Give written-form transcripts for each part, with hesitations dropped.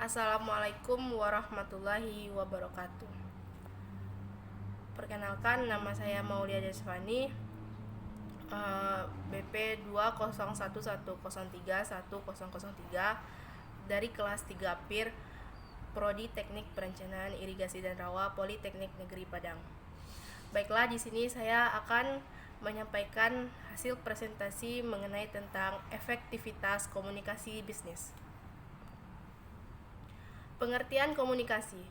Assalamualaikum warahmatullahi wabarakatuh. Perkenalkan, nama saya Maulia Desvani, BP 20111031003 dari kelas 3 PIR Prodi Teknik Perencanaan Irigasi dan Rawa Politeknik Negeri Padang. Baiklah, di sini saya akan menyampaikan hasil presentasi mengenai tentang efektivitas komunikasi bisnis. Pengertian komunikasi.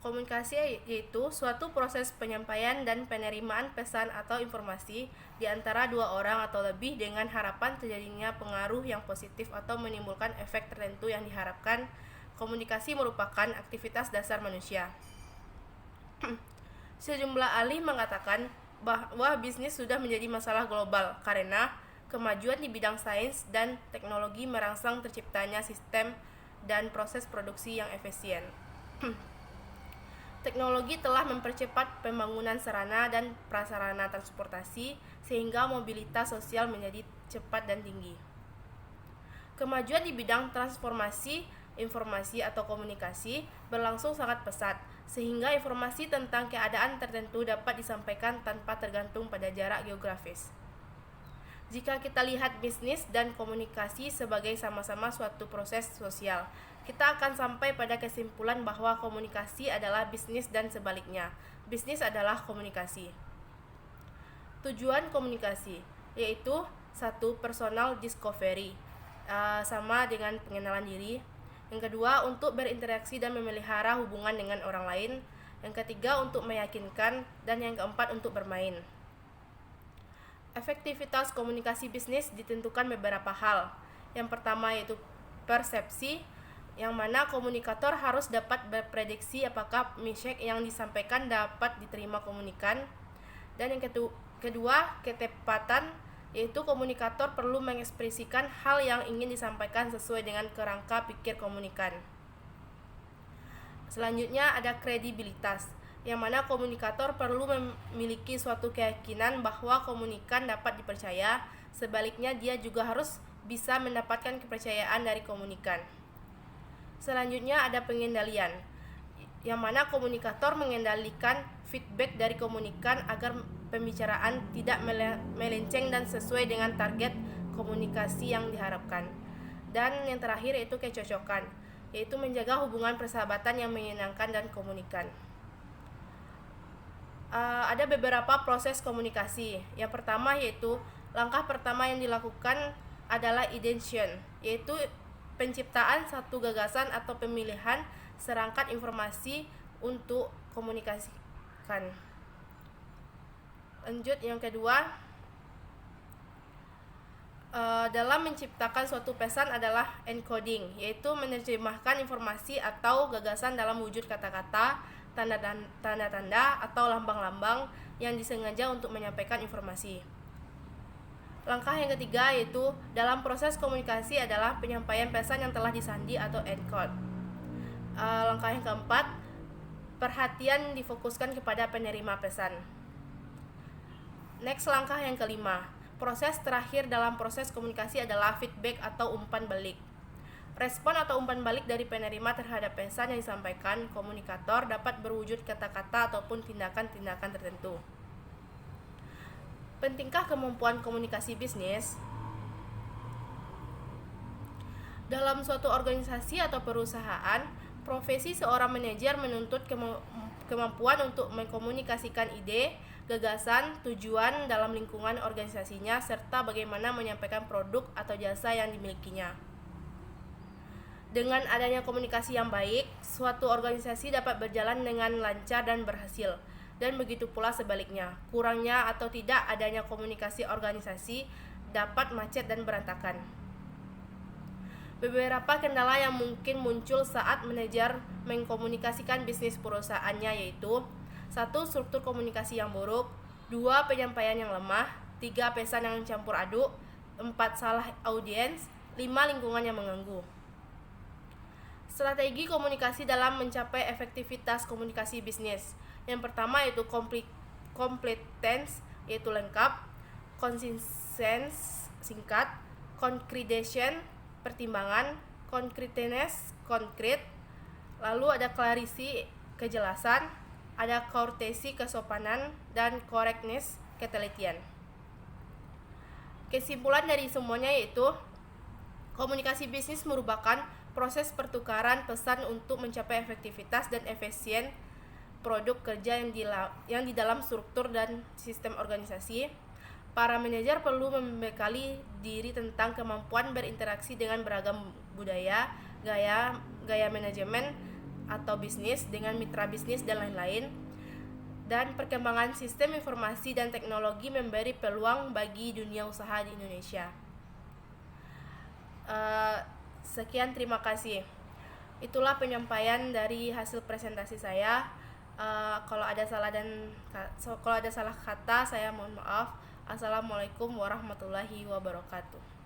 Komunikasi yaitu suatu proses penyampaian dan penerimaan pesan atau informasi di antara dua orang atau lebih dengan harapan terjadinya pengaruh yang positif atau menimbulkan efek tertentu yang diharapkan. Komunikasi merupakan aktivitas dasar manusia. Sejumlah ahli mengatakan bahwa bisnis sudah menjadi masalah global karena kemajuan di bidang sains dan teknologi merangsang terciptanya sistem dan proses produksi yang efisien. Teknologi telah mempercepat pembangunan sarana dan prasarana transportasi sehingga mobilitas sosial menjadi cepat dan tinggi. Kemajuan di bidang transformasi informasi atau komunikasi berlangsung sangat pesat, sehingga informasi tentang keadaan tertentu dapat disampaikan tanpa tergantung pada jarak geografis. Jika kita lihat bisnis dan komunikasi sebagai sama-sama suatu proses sosial, kita akan sampai pada kesimpulan bahwa komunikasi adalah bisnis dan sebaliknya. Bisnis adalah komunikasi. Tujuan komunikasi yaitu 1. Personal discovery, sama dengan pengenalan diri. Yang kedua, untuk berinteraksi dan memelihara hubungan dengan orang lain. Yang ketiga, untuk meyakinkan. Dan yang keempat, untuk bermain. Efektivitas komunikasi bisnis ditentukan beberapa hal. Yang pertama yaitu persepsi, yang mana komunikator harus dapat berprediksi apakah message yang disampaikan dapat diterima komunikan. Dan yang kedua, ketepatan, yaitu komunikator perlu mengekspresikan hal yang ingin disampaikan sesuai dengan kerangka pikir komunikan. Selanjutnya ada kredibilitas, yang mana komunikator perlu memiliki suatu keyakinan bahwa komunikan dapat dipercaya. Sebaliknya, dia juga harus bisa mendapatkan kepercayaan dari komunikan. Selanjutnya ada pengendalian, yang mana komunikator mengendalikan feedback dari komunikan agar pembicaraan tidak melenceng dan sesuai dengan target komunikasi yang diharapkan. Dan yang terakhir yaitu kecocokan, yaitu menjaga hubungan persahabatan yang menyenangkan dan komunikan. Ada beberapa proses komunikasi. Yang pertama yaitu langkah pertama yang dilakukan adalah ideation, yaitu penciptaan satu gagasan atau pemilihan serangkat informasi untuk komunikasikan. Lanjut, yang kedua, dalam menciptakan suatu pesan adalah encoding, yaitu menerjemahkan informasi atau gagasan dalam wujud kata-kata, tanda-tanda atau lambang-lambang yang disengaja untuk menyampaikan informasi. Langkah yang ketiga yaitu dalam proses komunikasi adalah penyampaian pesan yang telah disandi atau encode. Langkah yang keempat, perhatian difokuskan kepada penerima pesan. Next, langkah yang kelima, proses terakhir dalam proses komunikasi adalah feedback atau umpan balik. Respon atau umpan balik dari penerima terhadap pesan yang disampaikan komunikator dapat berwujud kata-kata ataupun tindakan-tindakan tertentu. Pentingkah kemampuan komunikasi bisnis? Dalam suatu organisasi atau perusahaan, profesi seorang manajer menuntut kemampuan untuk mengkomunikasikan ide, gagasan, tujuan dalam lingkungan organisasinya, serta bagaimana menyampaikan produk atau jasa yang dimilikinya. Dengan adanya komunikasi yang baik, suatu organisasi dapat berjalan dengan lancar dan berhasil. Dan begitu pula sebaliknya, kurangnya atau tidak adanya komunikasi organisasi dapat macet dan berantakan. Beberapa kendala yang mungkin muncul saat manajer mengkomunikasikan bisnis perusahaannya yaitu 1. Struktur komunikasi yang buruk, 2. Penyampaian yang lemah, 3. Pesan yang campur aduk, 4. Salah audiens, 5. Lingkungan yang mengganggu. Strategi komunikasi dalam mencapai efektivitas komunikasi bisnis. Yang pertama yaitu competence, yaitu lengkap, consistence, singkat, concretization, pertimbangan, concreteness, konkret, lalu ada clarity, kejelasan, ada courtesy, kesopanan, dan correctness, ketelitian. Kesimpulan dari semuanya yaitu komunikasi bisnis merupakan proses pertukaran pesan untuk mencapai efektivitas dan efisien produk kerja yang di dalam struktur dan sistem organisasi. Para manajer perlu membekali diri tentang kemampuan berinteraksi dengan beragam budaya, gaya manajemen atau bisnis dengan mitra bisnis dan lain-lain. Dan perkembangan sistem informasi dan teknologi memberi peluang bagi dunia usaha di Indonesia. Sekian, terima kasih. Itulah penyampaian dari hasil presentasi saya. Kalau ada salah kata, saya mohon maaf. Assalamualaikum warahmatullahi wabarakatuh.